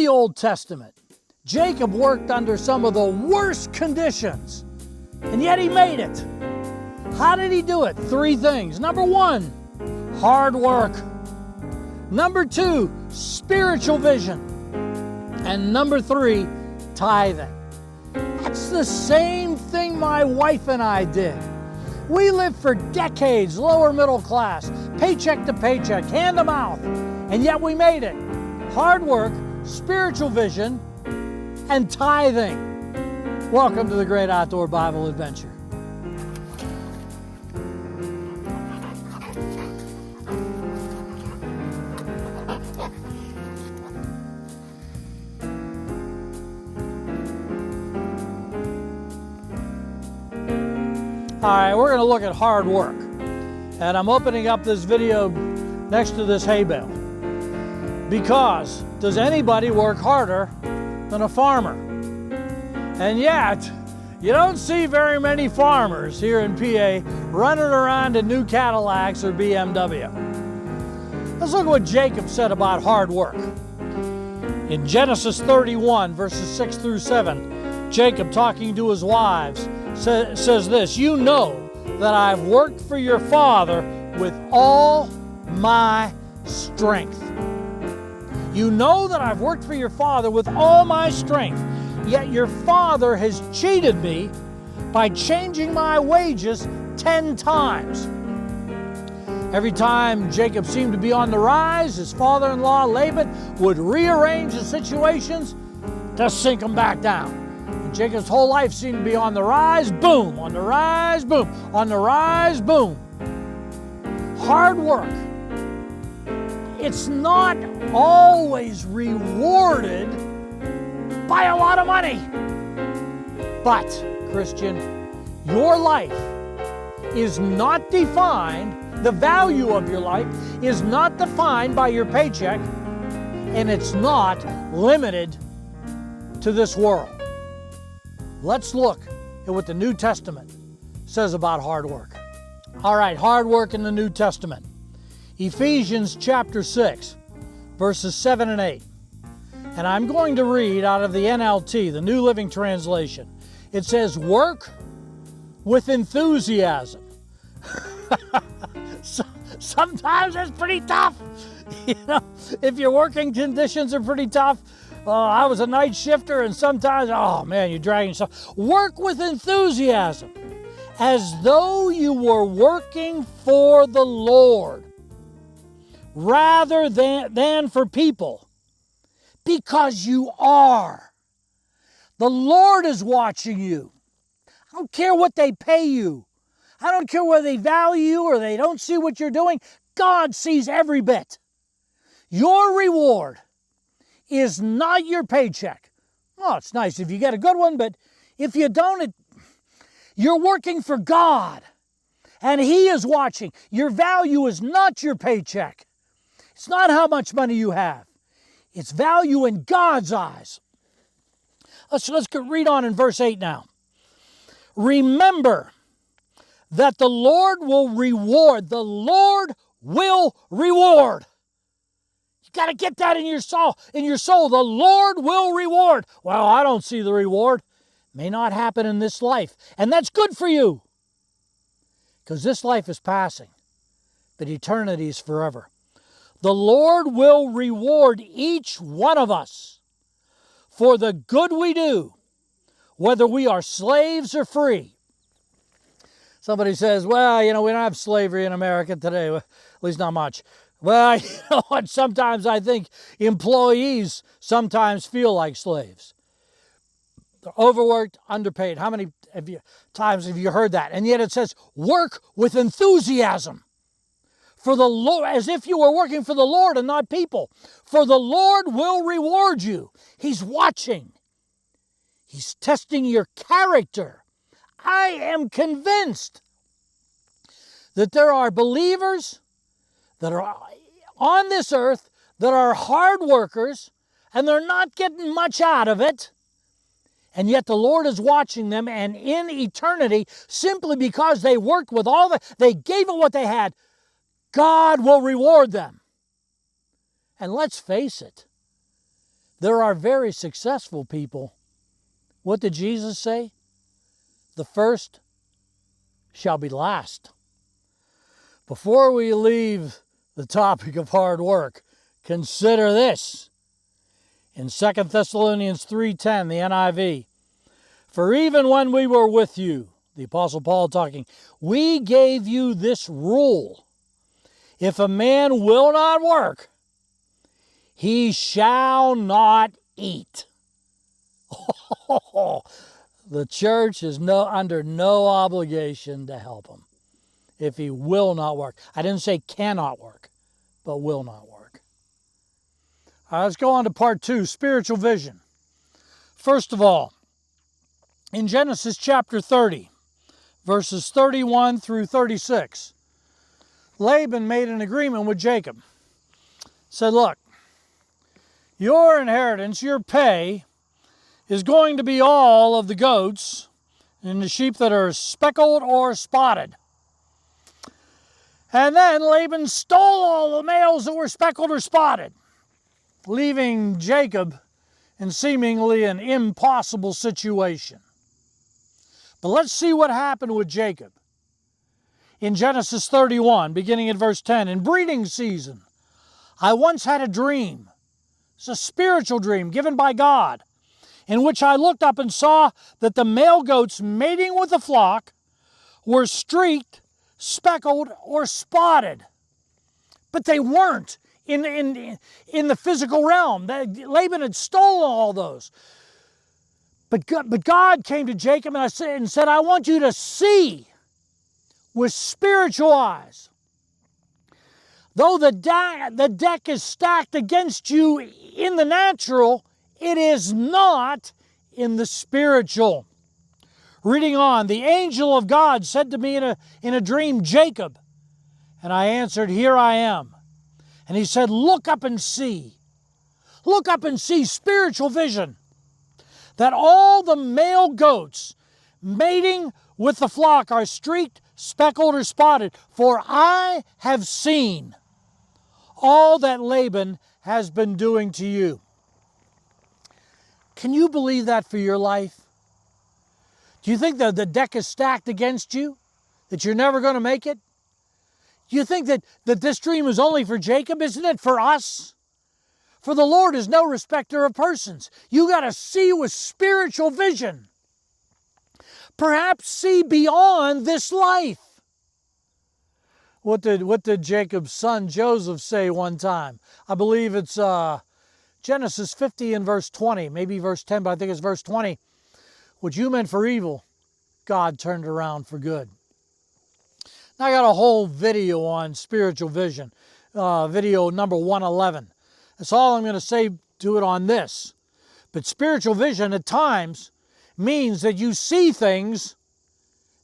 the Old Testament, Jacob worked under some of the worst conditions, and yet he made it. How did he do it? 3 things. Number 1, hard work. Number 2, spiritual vision. And number 3, tithing. That's the same thing my wife and I did. We lived for decades lower middle class, paycheck to paycheck, hand to mouth, and yet we made it. Hard work, spiritual vision, and tithing. Welcome to the Great Outdoor Bible Adventure. All right, we're going to look at hard work. And I'm opening up this video next to this hay bale. Because does anybody work harder than a farmer? And yet, you don't see very many farmers here in PA running around in new Cadillacs or BMW. Let's look at what Jacob said about hard work. In Genesis 31, verses 6 through 7, Jacob, talking to his wives, says this, "You know that I've worked for your father with all my strength. You know that I've worked for your father with all my strength, yet your father has cheated me by changing my wages 10 times. Every time Jacob seemed to be on the rise, his father-in-law Laban would rearrange the situations to sink him back down. Jacob's whole life seemed to be on the rise, boom, on the rise, boom, on the rise, boom. Hard work. It's not always rewarded by a lot of money. But, Christian, your life is not defined, the value of your life is not defined by your paycheck, and it's not limited to this world. Let's look at what the New Testament says about hard work. All right, hard work in the New Testament. Ephesians chapter 6, verses 7 and 8. And I'm going to read out of the NLT, the New Living Translation. It says, work with enthusiasm. Sometimes it's pretty tough. You know, if your working conditions are pretty tough, I was a night shifter, and sometimes, oh man, you're dragging yourself. Work with enthusiasm, as though you were working for the Lord, rather than for people, because you are. The Lord is watching you. I don't care what they pay you. I don't care whether they value you or they don't see what you're doing. God sees every bit. Your reward is not your paycheck. Oh, it's nice if you get a good one, but if you don't, you're working for God, and He is watching. Your value is not your paycheck. It's not how much money you have. It's value in God's eyes. Let's read on in verse 8 now. Remember that the Lord will reward. The Lord will reward. Got to get that in your soul. The Lord will reward. Well, I don't see the reward. May not happen in this life. And that's good for you. Because this life is passing. But eternity is forever. The Lord will reward each one of us for the good we do, whether we are slaves or free. Somebody says, well, you know, we don't have slavery in America today. Well, at least not much. Well, you know what? Sometimes I think employees sometimes feel like slaves. They're overworked, underpaid. How many times have you heard that? And yet it says, work with enthusiasm for the Lord, as if you were working for the Lord and not people. For the Lord will reward you. He's watching. He's testing your character. I am convinced that there are believers that are on this earth that are hard workers, and they're not getting much out of it, and yet the Lord is watching them, and in eternity, simply because they worked with they gave it what they had, God will reward them. And let's face it, There are very successful people. What did Jesus say? The first shall be last. Before we leave the topic of hard work, consider this. In 2 Thessalonians 3:10, the NIV, for even when we were with you, the Apostle Paul talking, we gave you this rule. If a man will not work, he shall not eat. The church is under no obligation to help him if he will not work. I didn't say cannot work, but will not work. All right, let's go on to part 2, spiritual vision. First of all, in Genesis chapter 30, verses 31 through 36, Laban made an agreement with Jacob. Said, look, your inheritance, your pay, is going to be all of the goats and the sheep that are speckled or spotted. And then Laban stole all the males that were speckled or spotted, leaving Jacob in seemingly an impossible situation. But let's see what happened with Jacob. In Genesis 31, beginning at verse 10, in breeding season, I once had a dream. It's a spiritual dream given by God, in which I looked up and saw that the male goats mating with the flock were streaked, speckled, or spotted. But they weren't in the physical realm. Laban had stolen all those. But God came to Jacob and said, I want you to see with spiritual eyes. Though the deck is stacked against you in the natural, it is not in the spiritual. Reading on, the angel of God said to me in a dream, Jacob. And I answered, here I am. And he said, look up and see. Look up and see, spiritual vision. That all the male goats mating with the flock are streaked, speckled, or spotted. For I have seen all that Laban has been doing to you. Can you believe that for your life? Do you think that the deck is stacked against you? That you're never going to make it? Do you think that this dream is only for Jacob? Isn't it for us? For the Lord is no respecter of persons. You got to see with spiritual vision. Perhaps see beyond this life. What did Jacob's son Joseph say one time? I believe it's Genesis 50 and verse 20, maybe verse 10, but I think it's verse 20. What you meant for evil, God turned around for good. Now I got a whole video on spiritual vision, video number 111. That's all I'm going to say to it on this. But spiritual vision at times means that you see things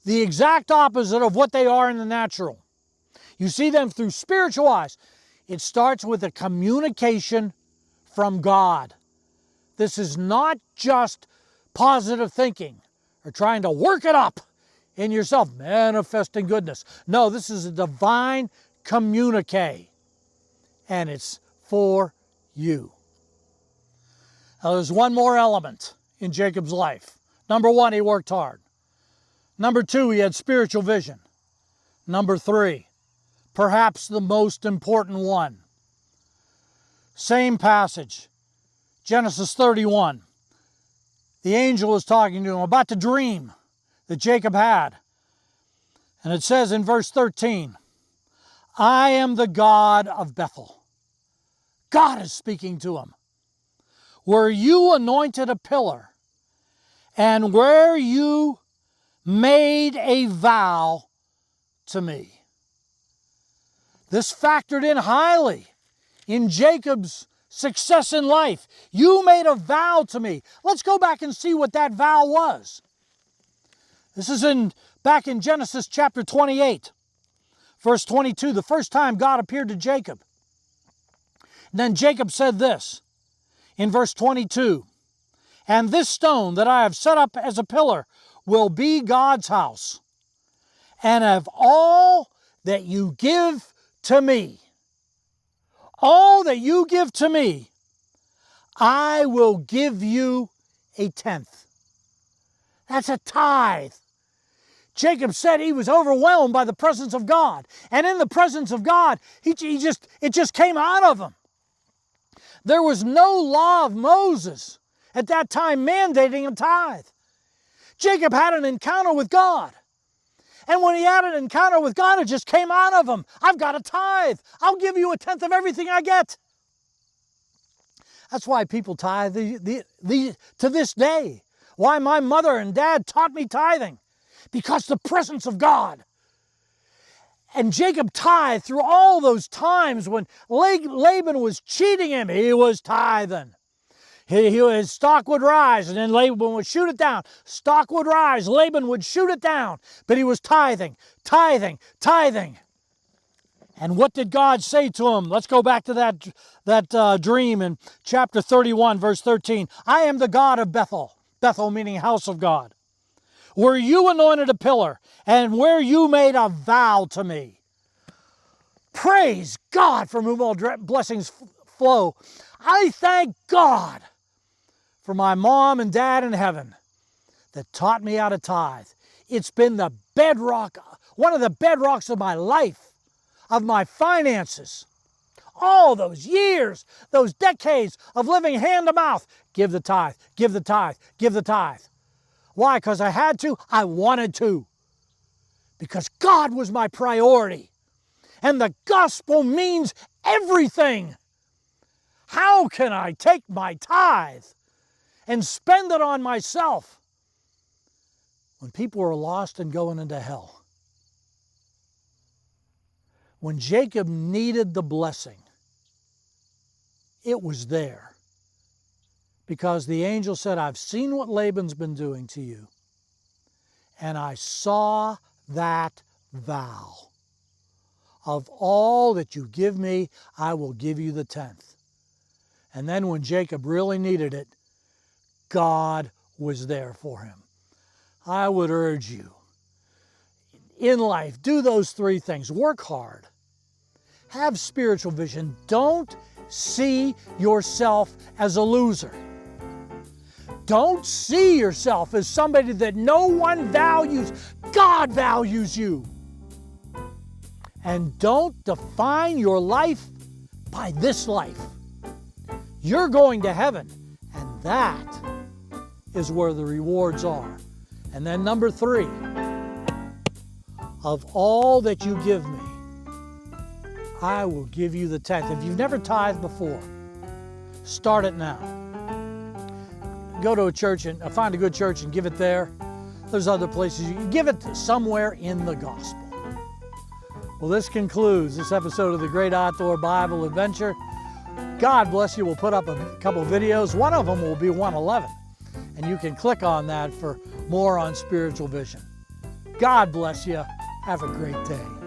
the exact opposite of what they are in the natural. You see them through spiritual eyes. It starts with a communication from God. This is not just positive thinking or trying to work it up in yourself, manifesting goodness. No, this is a divine communique, and it's for you. Now, there's one more element in Jacob's life. Number 1, he worked hard. Number 2, he had spiritual vision. Number 3, perhaps the most important one. Same passage, Genesis 31. The angel is talking to him about the dream that Jacob had. And it says in verse 13, I am the God of Bethel. God is speaking to him. Where you anointed a pillar, and where you made a vow to me. This factored in highly in Jacob's success in life. You made a vow to me. Let's go back and see what that vow was. This is back in Genesis chapter 28, verse 22, the first time God appeared to Jacob. And then Jacob said this in verse 22, and this stone that I have set up as a pillar will be God's house. And of all that you give to me, all that you give to me, I will give you a tenth. That's a tithe. Jacob said he was overwhelmed by the presence of God. And in the presence of God, it just came out of him. There was no law of Moses at that time mandating a tithe. Jacob had an encounter with God. And when he had an encounter with God, it just came out of him. I've got a tithe. I'll give you a tenth of everything I get. That's why people tithe to this day. Why my mother and dad taught me tithing. Because the presence of God. And Jacob tithed through all those times when Laban was cheating him. He was tithing. His stock would rise, and then Laban would shoot it down. Stock would rise, Laban would shoot it down. But he was tithing, tithing, tithing. And what did God say to him? Let's go back to that dream in chapter 31, verse 13. I am the God of Bethel. Bethel meaning house of God. Where you anointed a pillar, and where you made a vow to me. Praise God, from whom all blessings flow. I thank God for my mom and dad in heaven that taught me how to tithe. It's been the bedrock, one of the bedrocks of my life, of my finances. All those years, those decades of living hand to mouth. Give the tithe, give the tithe, give the tithe. Why? Because I had to? I wanted to. Because God was my priority. And the gospel means everything. How can I take my tithe and spend it on myself when people are lost and going into hell? When Jacob needed the blessing, it was there. Because the angel said, I've seen what Laban's been doing to you, and I saw that vow. Of all that you give me, I will give you the tenth. And then when Jacob really needed it, God was there for him. I would urge you, in life, do those three things. Work hard. Have spiritual vision. Don't see yourself as a loser. Don't see yourself as somebody that no one values. God values you. And don't define your life by this life. You're going to heaven, and that is where the rewards are. And then number 3, of all that you give me, I will give you the tenth. If you've never tithed before, start it now. Go to a church and find a good church and give it there. There's other places. You can give it somewhere in the gospel. Well, this concludes this episode of the Great Outdoor Bible Adventure. God bless you. We'll put up a couple videos. One of them will be 111, and you can click on that for more on spiritual vision. God bless you. Have a great day.